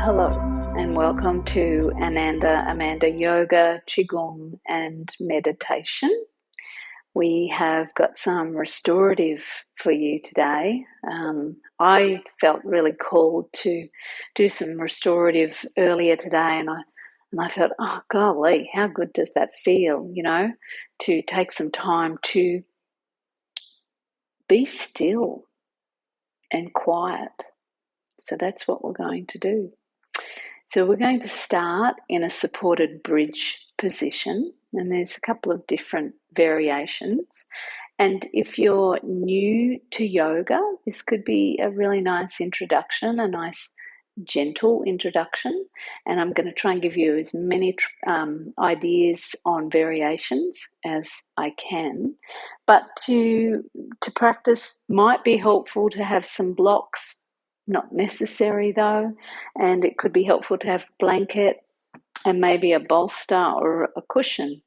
Hello and welcome to Amanda Yoga, Qigong and Meditation. We have got some restorative for you today. I felt really called to do some restorative earlier today, and I felt, oh golly, how good does that feel, to take some time to be still and quiet. So that's what we're going to do. So we're going to start in a supported bridge position, and there's a couple of different variations. And if you're new to yoga, this could be a really nice introduction, a nice gentle introduction. And I'm going to try and give you as many ideas on variations as I can. But to practice might be helpful to have some blocks. Not necessary though, and it could be helpful to have a blanket and maybe a bolster or a cushion.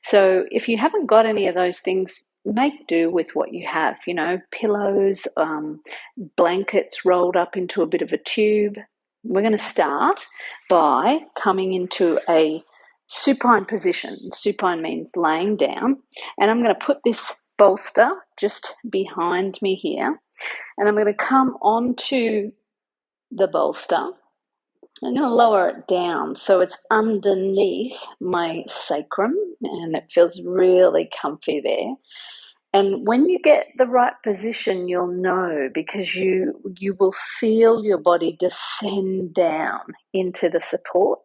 So if you haven't got any of those things, make do with what you have, pillows, blankets rolled up into a bit of a tube. We're going to start by coming into a supine position. Supine means laying down, and I'm going to put this bolster just behind me here, and I'm going to come onto the bolster. I'm going to lower it down so it's underneath my sacrum, and it feels really comfy there. And when you get the right position, you'll know, because you will feel your body descend down into the support.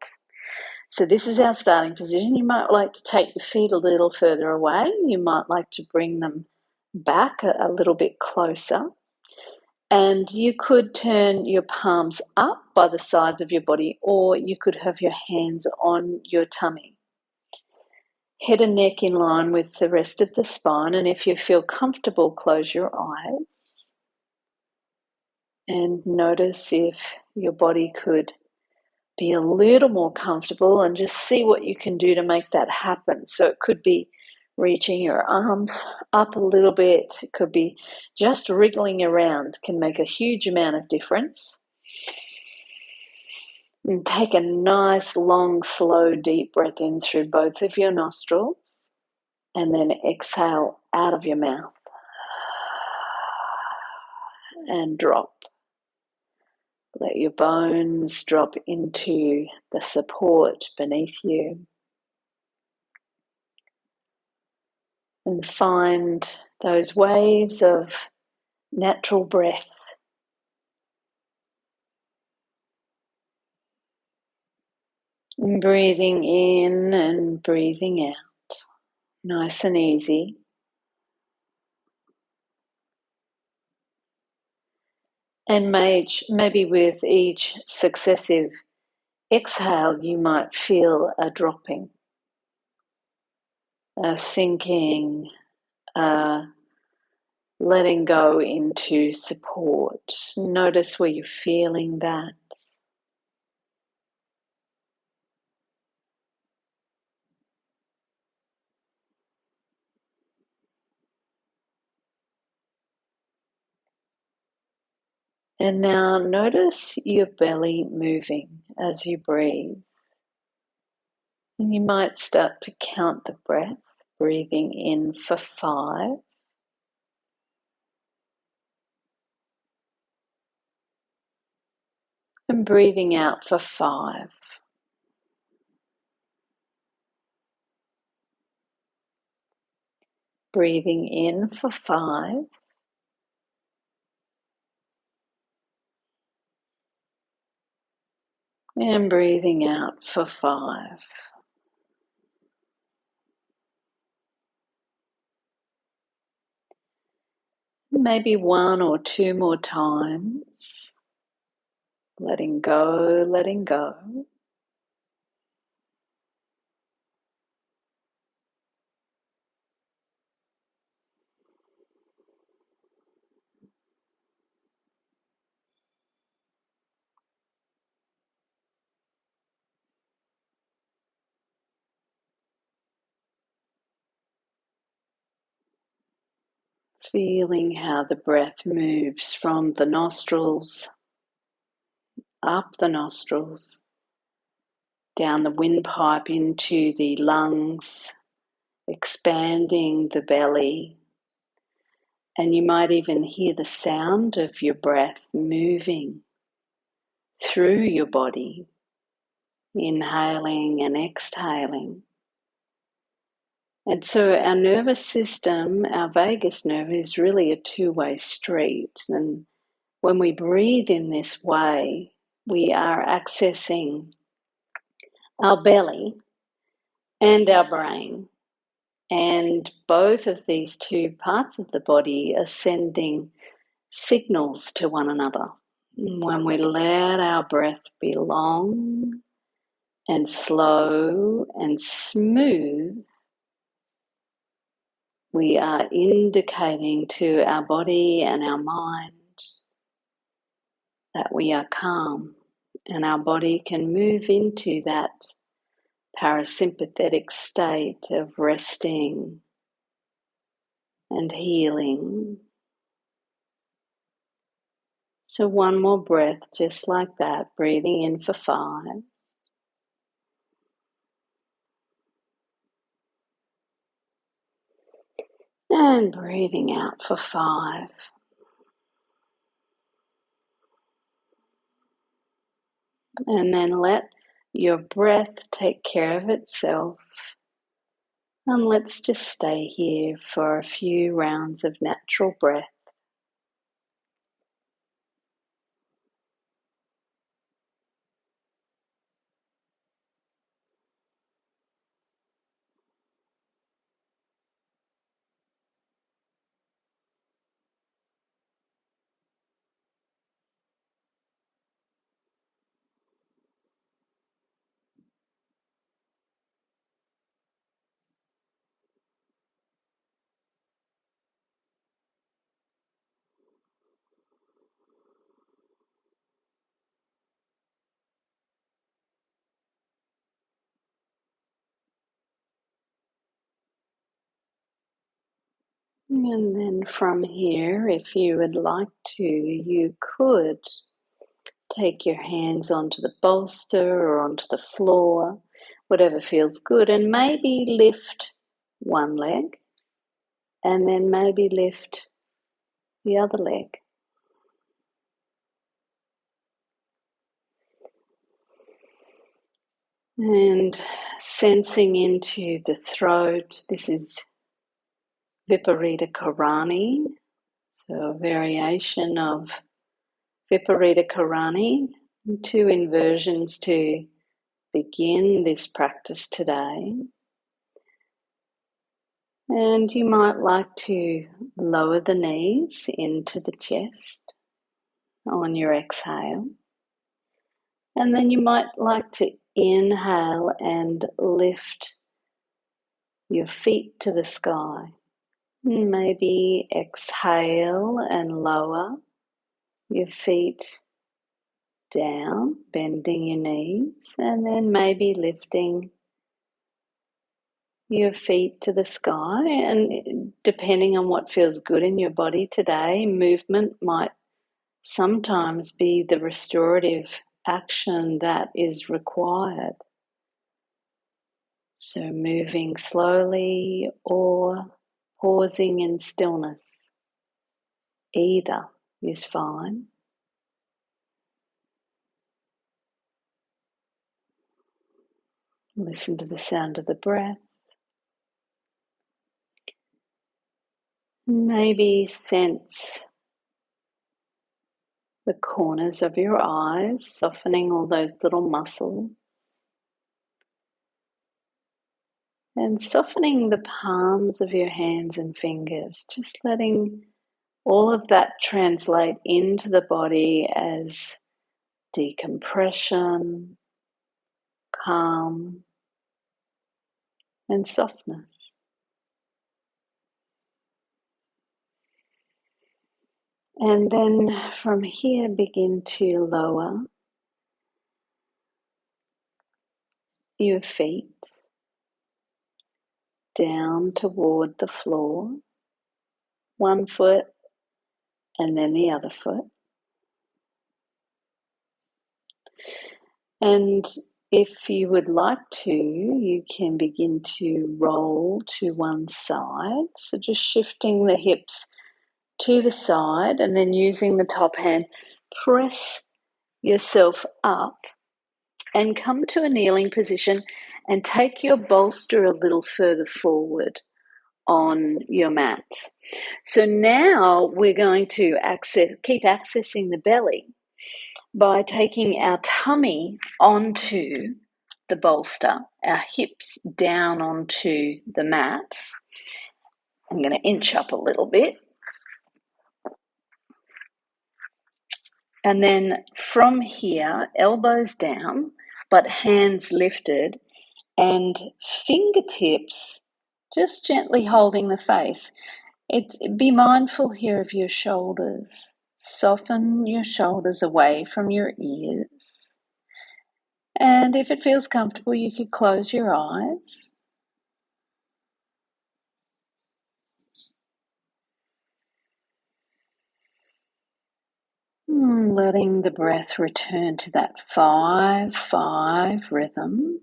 So this is our starting position. You might like to take your feet a little further away. You might like to bring them back a little bit closer. And you could turn your palms up by the sides of your body, or you could have your hands on your tummy. Head and neck in line with the rest of the spine, and if you feel comfortable, close your eyes and notice if your body could be a little more comfortable, and just see what you can do to make that happen. So it could be reaching your arms up a little bit. It could be just wriggling around, can make a huge amount of difference. And take a nice, long, slow, deep breath in through both of your nostrils, and then exhale out of your mouth and drop. Let your bones drop into the support beneath you. And find those waves of natural breath. And breathing in and breathing out. Nice and easy. And maybe with each successive exhale, you might feel a dropping, a sinking, a letting go into support. Notice where you're feeling that. And now notice your belly moving as you breathe. And you might start to count the breath, breathing in for 5. And breathing out for 5. Breathing in for 5. And breathing out for 5. Maybe 1 or 2 more times. Letting go, letting go. Feeling how the breath moves from the nostrils up the nostrils, down the windpipe into the lungs, expanding the belly. And you might even hear the sound of your breath moving through your body, inhaling and exhaling. And so our nervous system, our vagus nerve, is really a two-way street. And when we breathe in this way, we are accessing our belly and our brain. And both of these two parts of the body are sending signals to one another. When we let our breath be long and slow and smooth, we are indicating to our body and our mind that we are calm, and our body can move into that parasympathetic state of resting and healing. So one more breath just like that, breathing in for 5. And breathing out for 5. And then let your breath take care of itself. And let's just stay here for a few rounds of natural breath. And then from here, if you would like to, you could take your hands onto the bolster or onto the floor, whatever feels good, and maybe lift one leg and then maybe lift the other leg. And sensing into the throat, this is Viparita-Karani, so a variation of Viparita-Karani, 2 inversions to begin this practice today. And you might like to lower the knees into the chest on your exhale. And then you might like to inhale and lift your feet to the sky. Maybe exhale and lower your feet down, bending your knees, and then maybe lifting your feet to the sky. And depending on what feels good in your body today, movement might sometimes be the restorative action that is required. So moving slowly or pausing in stillness, either is fine. Listen to the sound of the breath. Maybe sense the corners of your eyes, softening all those little muscles. And softening the palms of your hands and fingers, just letting all of that translate into the body as decompression, calm, and softness. And then from here, begin to lower your feet down toward the floor, one foot and then the other foot. And if you would like to, you can begin to roll to one side. So just shifting the hips to the side and then using the top hand, press yourself up and come to a kneeling position and take your bolster a little further forward on your mat. So now we're going to keep accessing the belly by taking our tummy onto the bolster, our hips down onto the mat. I'm going to inch up a little bit. And then from here, elbows down, but hands lifted and fingertips just gently holding the face. Be mindful here of your shoulders. Soften your shoulders away from your ears. And if it feels comfortable, you could close your eyes. Letting the breath return to that 5-5 rhythm.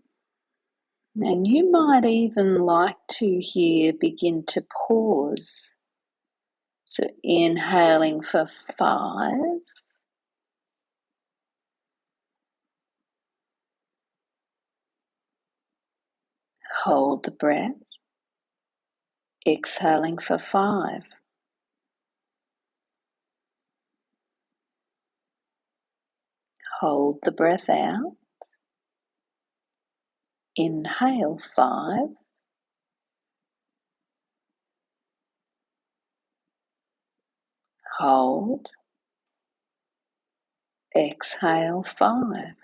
And you might even like to here begin to pause. So inhaling for 5. Hold the breath. Exhaling for 5. Hold the breath out. Inhale 5. Hold. Exhale 5.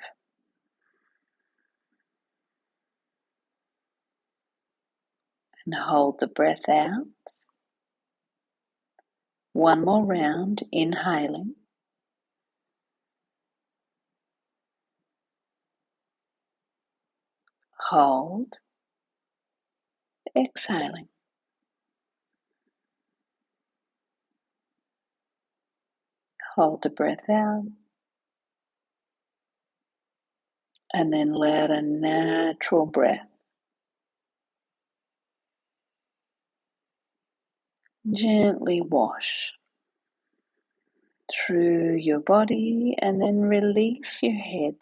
And hold the breath out. One more round, inhaling. Hold. Exhaling. Hold the breath out. And then let a natural breath gently wash through your body and then release your head.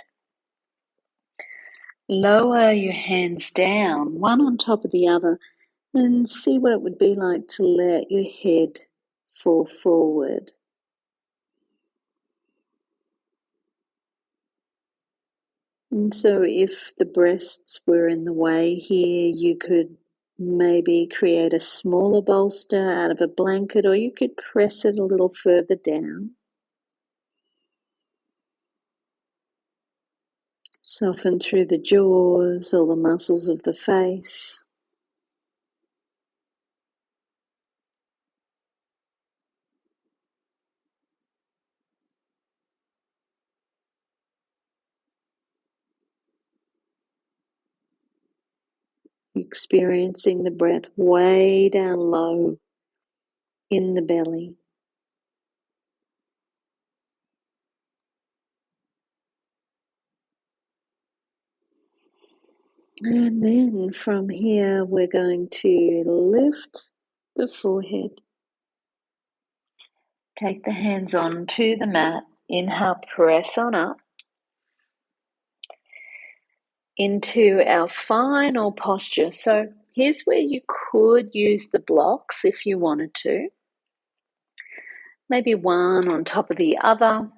Lower your hands down, one on top of the other, and see what it would be like to let your head fall forward. And so if the breasts were in the way here, you could maybe create a smaller bolster out of a blanket, or you could press it a little further down. Soften through the jaws or the muscles of the face. Experiencing the breath way down low in the belly. And then from here, we're going to lift the forehead. Take the hands onto the mat. Inhale, press on up into our final posture. So here's where you could use the blocks if you wanted to. Maybe one on top of the other.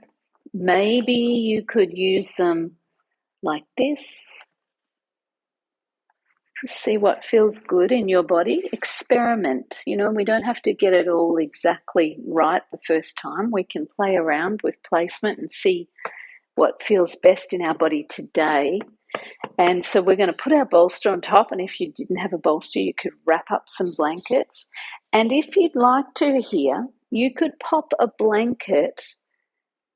Maybe you could use them like this. See what feels good in your body. Experiment. We don't have to get it all exactly right the first time. We can play around with placement and see what feels best in our body today. And so we're going to put our bolster on top. And if you didn't have a bolster, you could wrap up some blankets. And if you'd like to here, you could pop a blanket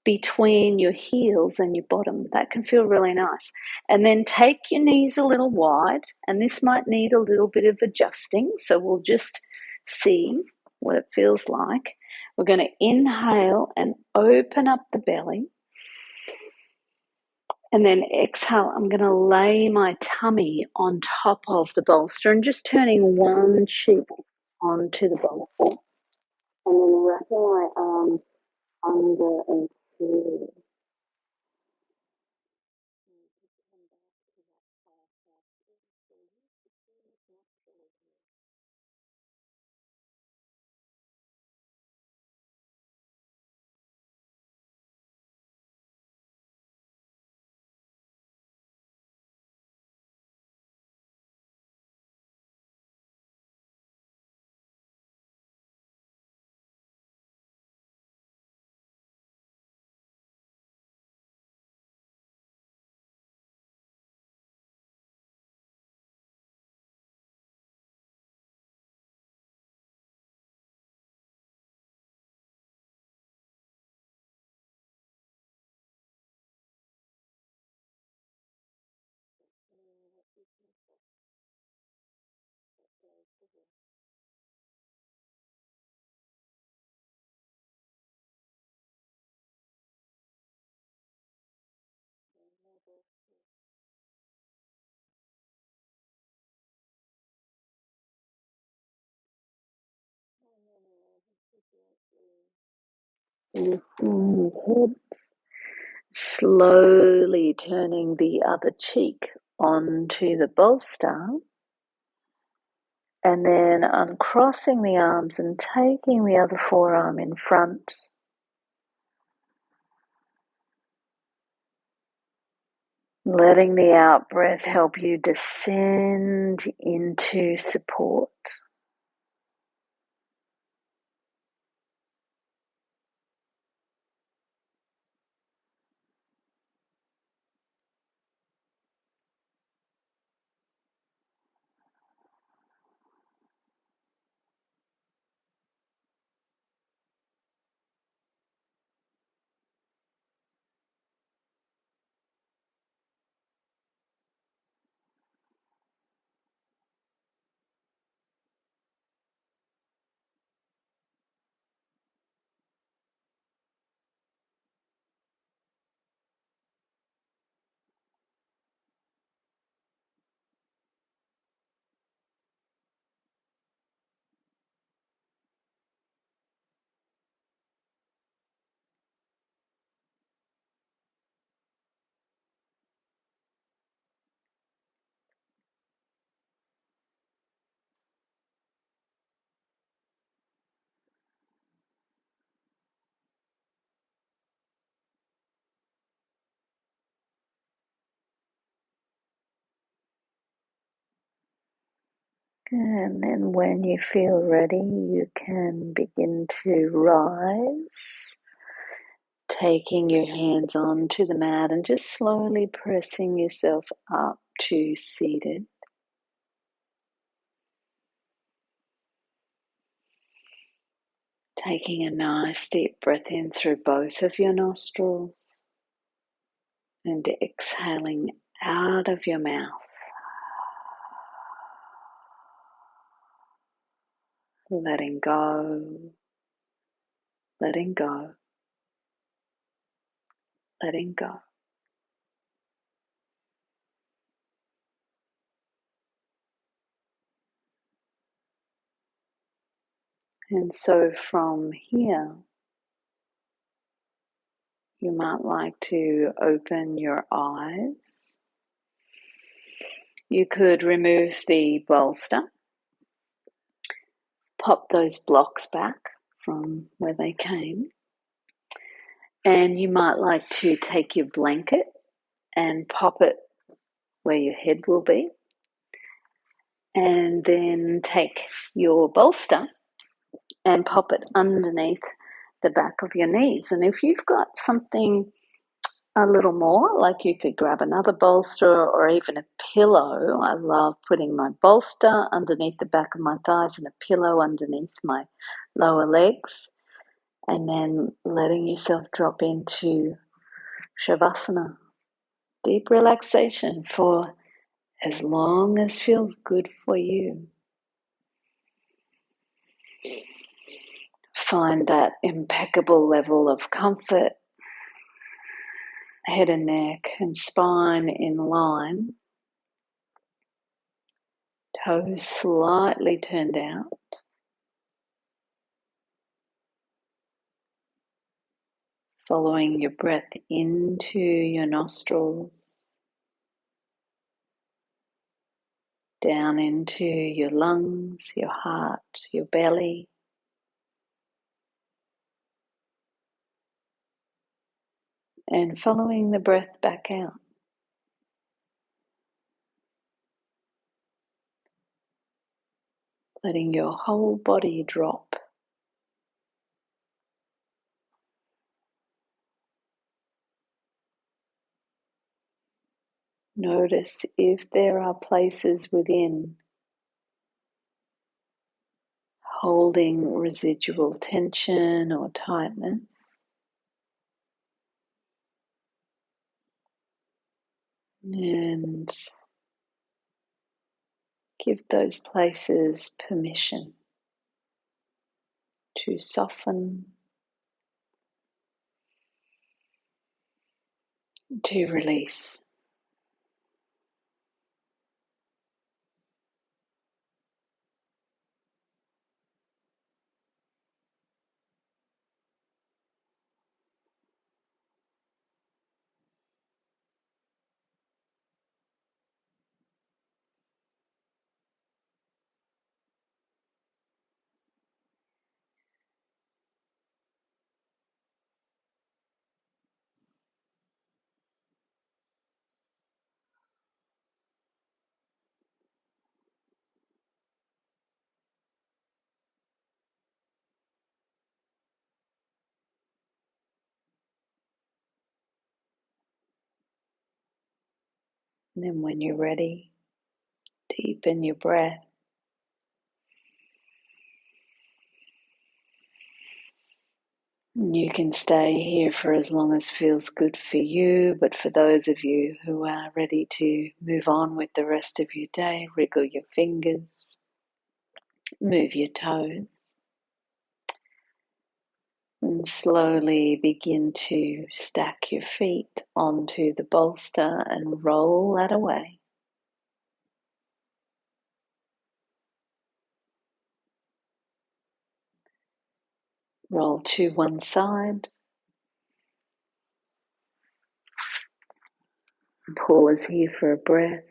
between your heels and your bottom. That can feel really nice. And then take your knees a little wide, and this might need a little bit of adjusting, so we'll just see what it feels like. We're going to inhale and open up the belly. And then exhale, I'm going to lay my tummy on top of the bolster and just turning one cheek onto the bolster. And then wrapping my arms under and through. Lifting your head, slowly turning the other cheek onto the bolster, and then uncrossing the arms and taking the other forearm in front. Letting the out breath help you descend into support. And then when you feel ready, you can begin to rise, taking your hands onto the mat and just slowly pressing yourself up to seated. Taking a nice deep breath in through both of your nostrils and exhaling out of your mouth. Letting go, letting go, letting go. And so from here, you might like to open your eyes. You could remove the bolster, pop those blocks back from where they came, and you might like to take your blanket and pop it where your head will be, and then take your bolster and pop it underneath the back of your knees. And if you've got something a little more, like you could grab another bolster or even a pillow. I love putting my bolster underneath the back of my thighs and a pillow underneath my lower legs, and then letting yourself drop into Shavasana. Deep relaxation for as long as feels good for you. Find that impeccable level of comfort head and neck and spine in line, toes slightly turned out. Following your breath into your nostrils, down into your lungs, your heart, your belly, and following the breath back out. Letting your whole body drop. Notice if there are places within holding residual tension or tightness. And give those places permission to soften, to release. And then when you're ready, deepen your breath. You can stay here for as long as feels good for you, but for those of you who are ready to move on with the rest of your day, wriggle your fingers, move your toes, and slowly begin to stack your feet onto the bolster and roll that away. Roll to one side. Pause here for a breath.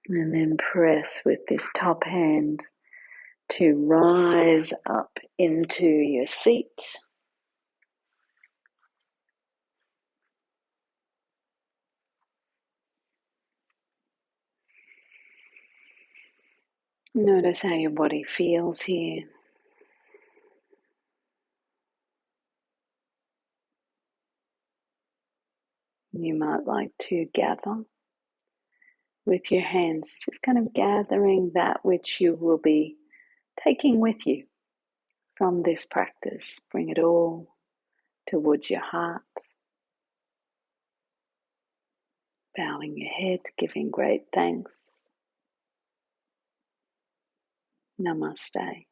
And then press with this top hand to rise up into your seat. Notice how your body feels here. You might like to gather with your hands, just kind of gathering that which you will be taking with you from this practice. Bring it all towards your heart. Bowing your head, giving great thanks. Namaste.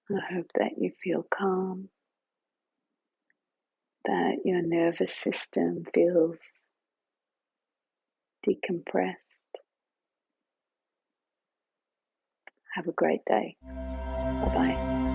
I hope that you feel calm, that your nervous system feels decompressed. Have a great day. Bye-bye.